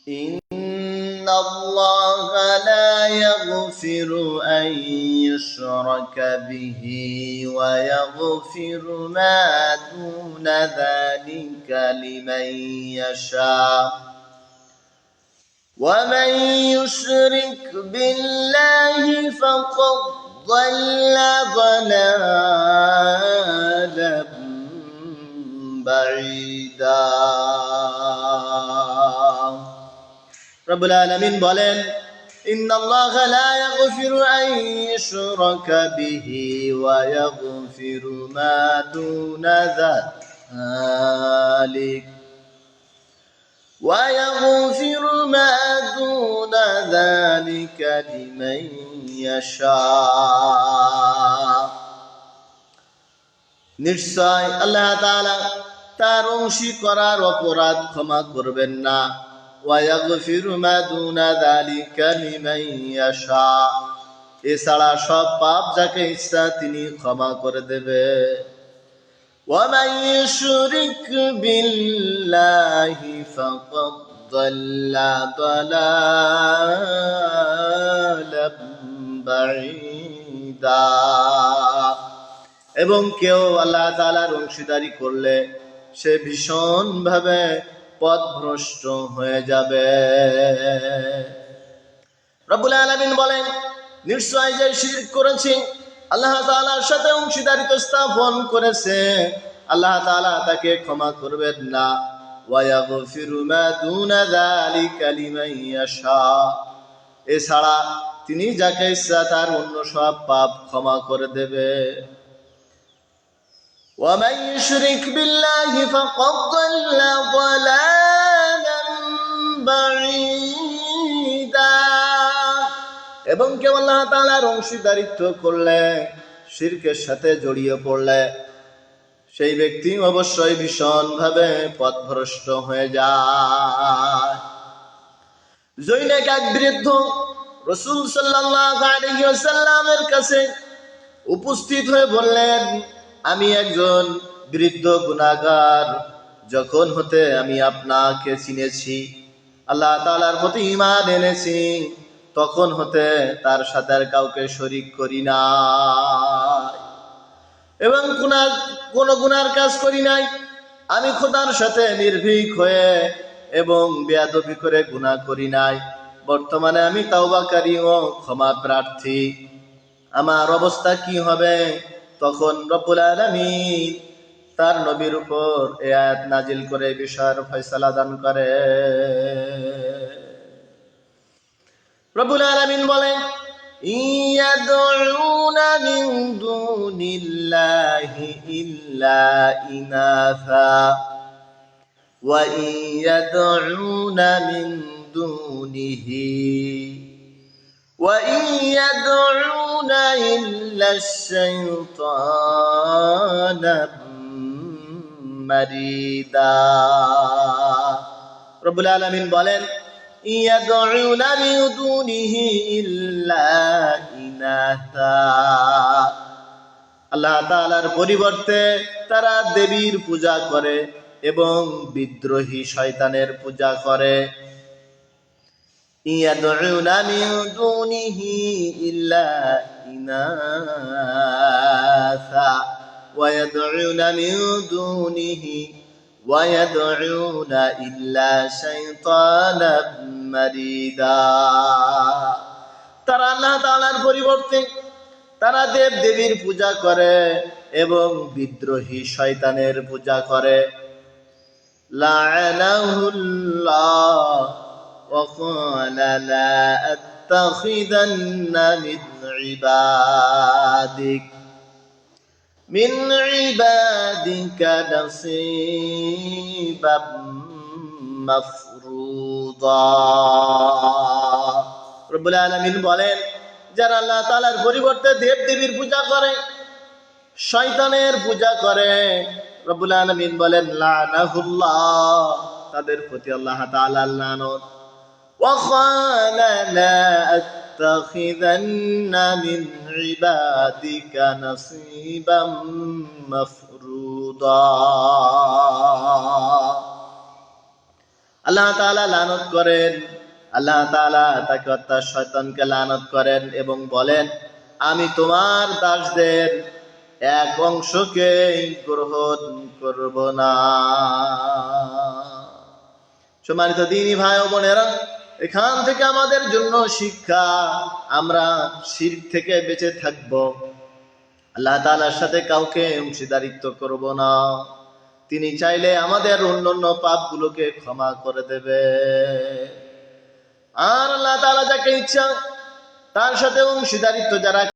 إن الله لا يغفر أن يشرك به ويغفر ما دون ذلك لمن يشاء ومن يشرك بالله فقد ضل ضلالا بعيدا রব্বুল আলামিন বলেন ইন্নাল্লাহা লা ইয়াগফিরু আন ইউশরাকা বিহি ওয়া ইয়াগফিরু মা দুনা যালিক ويغفر ما دون ذلك لمن يشاء নিশ্চয় আল্লাহ তাআলা তার অংশী করার অপরাধ ক্ষমা করবেন না ওয়ায়াগফিরু মা দুনা যালিকা লিমান ইয়াশা এছাড়া সব পাপ যাকে ইচ্ছা তিনি ক্ষমা করে দেবে ومن يشرك بالله فقد ضل ضلالا بعيدا এবং কেউ আল্লাহ তাআলার অংশীদারি করলে সে ভীষণভাবে পথভ্রষ্ট হয়ে যাবে রব্বুল আলামিন বলেন নিশ্চয় যে শিরক করেছে আল্লাহ তাআলার সাথে অংশীদারিত্ব স্থাপন করেছে আল্লাহ তাআলা তাকে ক্ষমা করবেন না ওয়া ইয়াগফিরু মা দুনা যালিকা লিমান ইয়াশা এছাড়া তিনি যাকে ইচ্ছা তার অন্য সব পাপ ক্ষমা করে দেবে ওয়া মান ইউশরিক বিল্লাহি ফাকাদ দাল্লা দালালান বাঈদা এবং কেউ আল্লাহ তাআলার অংশীদারিত্ব করলে শিরকের সাথে জড়িয়ে পড়লে সেই ব্যক্তি অবশ্যই ভীষণভাবে পথভ্রষ্ট হয়ে যায় জৈনক এক বৃদ্ধ রাসূল সাল্লাল্লাহু আলাইহি ওয়াসাল্লামের কাছে উপস্থিত হয়ে বললেন আমি একজন বৃদ্ধ গুনাহগার যখন হতে আমি আপনাকে চিনেছি আল্লাহ তাআলার প্রতি ঈমান এনেছি তখন হতে তার সাথে আর কাউকে শরীক করি না এবং কোনো গুনার কাজ করি নাই আমি খোদার সাথে নির্ভীক হয়ে এবং বেয়াদবি করে গুনাহ করি নাই বর্তমানে আমি তাওবাকারী ও ক্ষমা প্রার্থী আমার অবস্থা কি হবে তখন রব্বুল আলামিন তার নবীর উপর এই আয়াত নাজিল করে বিষয়ের ফয়সালা দান করে রব্বুল আলামিন বলেন ইয়াদউনা মিন দুনিল্লাহি ইল্লা ইনাসা ওয়া ইয়াদউনা মিন দুনিহি ওয়া ইয়াদউনা ইল্লা শাইতানা মারিদা রব্বুল আলামিন বলেন ইয়াদউনা মিন দুনিহি ইল্লা ইনাসা আল্লাহ তাআলার পরিবর্তে তারা দেবীর পূজা করে এবং বিদ্রোহী শয়তানের পূজা করে ইয়াদউনা মিন দুনিহি ইল্লা ইনাসা ওয়া ইয়াদউনা মিন দুনিহি وَيَدْعُونَ إِلَّا شَيْطَانًا مَرِيدًا তারা আল্লাহ তাআলার পরিবর্তে তারা দেব দেবীর পূজা করে এবং বিদ্রোহী শয়তানের পূজা করে লা'নাহুল্লাহ ওয়া ক্বালা লা আত্তাখিযান্না মিন ইবাদিকা নাসীবাম মাফরুদা রব্বুল আলামিন বলেন যারা আল্লাহ তাআলার পরিবর্তে দেব দেবীর পূজা করে শয়তানের পূজা করে রব্বুল আলামিন বলেন লা'নাহুল্লাহ তাদের প্রতি আল্লাহ তাআলার লানত ওয়া ক্বালা লা আত্তাখিযান্না মিন ইবাদিকা নাসীবাম মাফরুদা আল্লাহ তাআলা লানত করেন, আল্লাহ তাআলা তাকে অর্থাৎ শয়তানকে লানত করেন এবং বলেন, আমি তোমার দাসদের এক অংশকে গ্রহণ করব না। সম্মানিত দ্বীনি ভাই ও বোনেরা, এখান থেকে আমাদের জন্য শিক্ষা, আমরা শিরক থেকে বেঁচে থাকব, আল্লাহ তাআলার সাথে কাউকে অংশীদারিত্ব করব না। তিনি চাইলে আমাদের অন্যান্য পাপগুলোকে ক্ষমা করে দেবে। আর আল্লাহ তাআলা যাকে ইচ্ছা তার সাথে অংশীদারিত্ব যারা